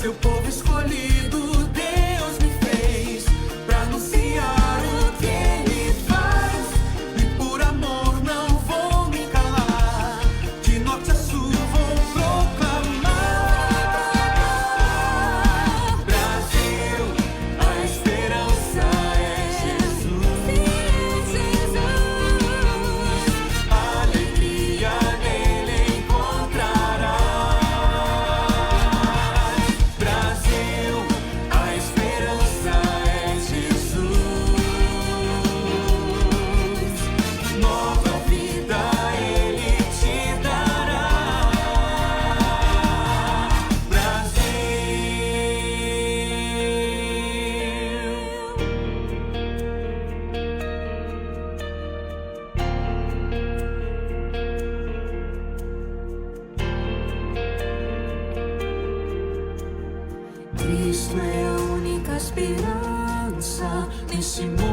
seu povo escolhido Deus me fez para anunciar o que Ele faz, e por amor não vou me calar, de norte a sul vou proclamar. Brasil, a esperança é Jesus, alegria nele encontrarás. Brasil, a esperança é Jesus, nova vida Ele te dará. Brasil. Cristo é a única esperança nesse mundo